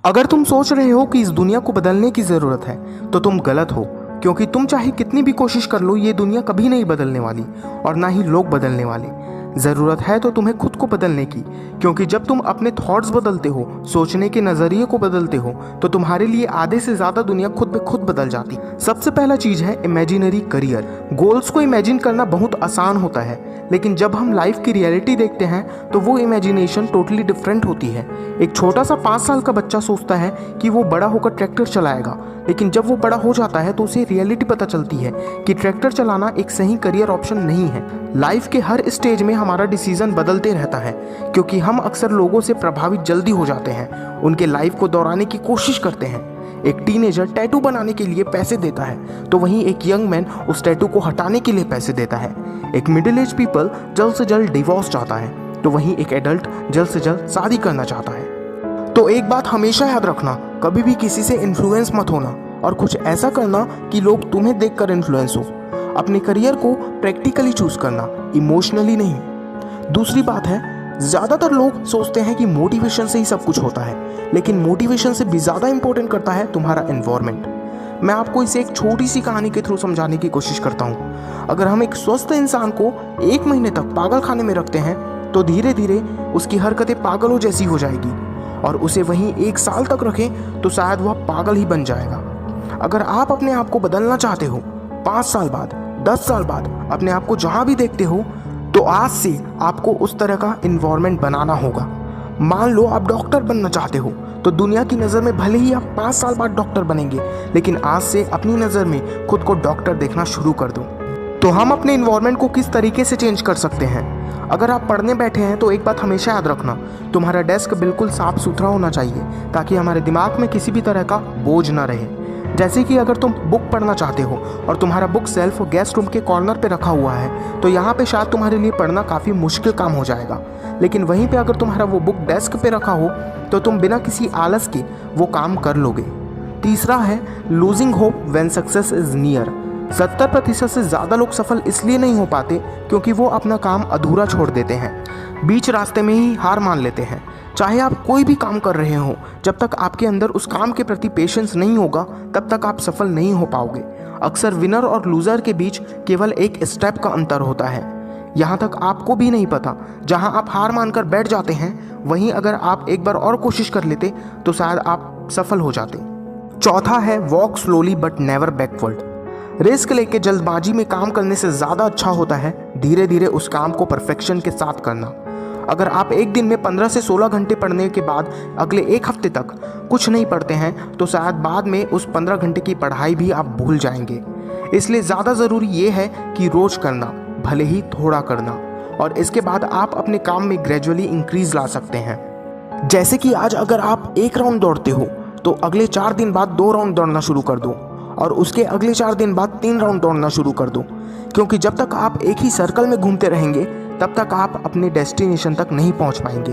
अगर तुम सोच रहे हो कि इस दुनिया को बदलने की ज़रूरत है तो तुम गलत हो, क्योंकि तुम चाहे कितनी भी कोशिश कर लो ये दुनिया कभी नहीं बदलने वाली और ना ही लोग बदलने वाले। ज़रूरत है तो तुम्हें खुद को बदलने की, क्योंकि जब तुम अपने थॉट्स बदलते हो, सोचने के नज़रिए को बदलते हो, तो तुम्हारे लिए आधे से ज़्यादा दुनिया खुद ब खुद बदल जाती। सबसे पहला चीज़ है इमेजिनरी करियर। गोल्स को इमेजिन करना बहुत आसान होता है, लेकिन जब हम लाइफ की रियलिटी देखते हैं तो वो इमेजिनेशन टोटली डिफरेंट होती है। एक छोटा सा 5 साल का बच्चा सोचता है कि वो बड़ा होकर ट्रैक्टर चलाएगा, लेकिन जब वो बड़ा हो जाता है तो उसे रियलिटी पता चलती है कि ट्रैक्टर चलाना एक सही करियर ऑप्शन नहीं है। लाइफ के हर स्टेज में हमारा डिसीजन बदलते रहता है, क्योंकि हम अक्सर लोगों से प्रभावित जल्दी हो जाते हैं, उनके लाइफ को दोहराने की कोशिश करते हैं। एक टीनेजर टैटू बनाने के लिए पैसे देता है, तो वहीं एक यंग मैन उस टैटू को हटाने के लिए पैसे देता है। एक मिडिल एज पीपल जल्द से जल्द डिवोर्स चाहता है, तो वहीं एक एडल्ट जल्द से जल्द शादी करना चाहता है। तो एक बात हमेशा याद रखना, कभी भी किसी से इन्फ्लुएंस मत होना और कुछ ऐसा करना कि लोग तुम्हें देखकर इन्फ्लुएंस हो। अपने करियर को प्रैक्टिकली चूज करना, इमोशनली नहीं। दूसरी बात है, ज़्यादातर लोग सोचते हैं कि मोटिवेशन से ही सब कुछ होता है, लेकिन मोटिवेशन से भी ज़्यादा इंपॉर्टेंट करता है तुम्हारा एनवायरनमेंट। मैं आपको इसे एक छोटी सी कहानी के थ्रू समझाने की कोशिश करता हूँ। अगर हम एक स्वस्थ इंसान को 1 महीने तक पागल खाने में रखते हैं तो धीरे धीरे उसकी हरकतें पागलों जैसी हो जाएगी, और उसे वहीं 1 साल तक रखें तो शायद वह पागल ही बन जाएगा। अगर आप अपने आप को बदलना चाहते हो, 5 साल बाद, 10 साल बाद अपने आप को जहाँ भी देखते हो, तो आज से आपको उस तरह का इन्वायरमेंट बनाना होगा। मान लो आप डॉक्टर बनना चाहते हो, तो दुनिया की नज़र में भले ही आप 5 साल बाद डॉक्टर बनेंगे, लेकिन आज से अपनी नज़र में खुद को डॉक्टर देखना शुरू कर दो। तो हम अपने इन्वायरमेंट को किस तरीके से चेंज कर सकते हैं? अगर आप पढ़ने बैठे हैं तो एक बात हमेशा याद रखना, तुम्हारा डेस्क बिल्कुल साफ सुथरा होना चाहिए, ताकि हमारे दिमाग में किसी भी तरह का बोझ ना रहे। जैसे कि अगर तुम बुक पढ़ना चाहते हो और तुम्हारा बुक सेल्फ गेस्ट रूम के कॉर्नर पे रखा हुआ है, तो यहाँ पे शायद तुम्हारे लिए पढ़ना काफ़ी मुश्किल काम हो जाएगा। लेकिन वहीं पे अगर तुम्हारा वो बुक डेस्क पे रखा हो तो तुम बिना किसी आलस के वो काम कर लोगे। तीसरा है losing hope when success is near. 70% से ज़्यादा लोग सफल इसलिए नहीं हो पाते क्योंकि वो अपना काम अधूरा छोड़ देते हैं, बीच रास्ते में ही हार मान लेते हैं। चाहे आप कोई भी काम कर रहे हो, जब तक आपके अंदर उस काम के प्रति पेशेंस नहीं होगा तब तक आप सफल नहीं हो पाओगे। अक्सर विनर और लूज़र के बीच केवल एक स्टेप का अंतर होता है। यहाँ तक आपको भी नहीं पता, जहाँ आप हार मानकर बैठ जाते हैं, वहीं अगर आप एक बार और कोशिश कर लेते तो शायद आप सफल हो जाते। चौथा है walk slowly but never backward. Risk लेके जल्दबाजी में काम करने से ज़्यादा अच्छा होता है धीरे धीरे उस काम को परफेक्शन के साथ करना। अगर आप एक दिन में 15 से 16 घंटे पढ़ने के बाद अगले 1 हफ्ते तक कुछ नहीं पढ़ते हैं, तो शायद बाद में उस 15 घंटे की पढ़ाई भी आप भूल जाएंगे। इसलिए ज़्यादा ज़रूरी ये है कि रोज़ करना, भले ही थोड़ा करना, और इसके बाद आप अपने काम में ग्रेजुअली इंक्रीज ला सकते हैं। जैसे कि आज अगर आप 1 राउंड दौड़ते हो तो अगले 4 दिन बाद 2 राउंड दौड़ना शुरू कर दो, और उसके अगले 4 दिन बाद 3 राउंड दौड़ना शुरू कर दो, क्योंकि जब तक आप एक ही सर्कल में घूमते रहेंगे तब तक आप अपने डेस्टिनेशन तक नहीं पहुंच पाएंगे।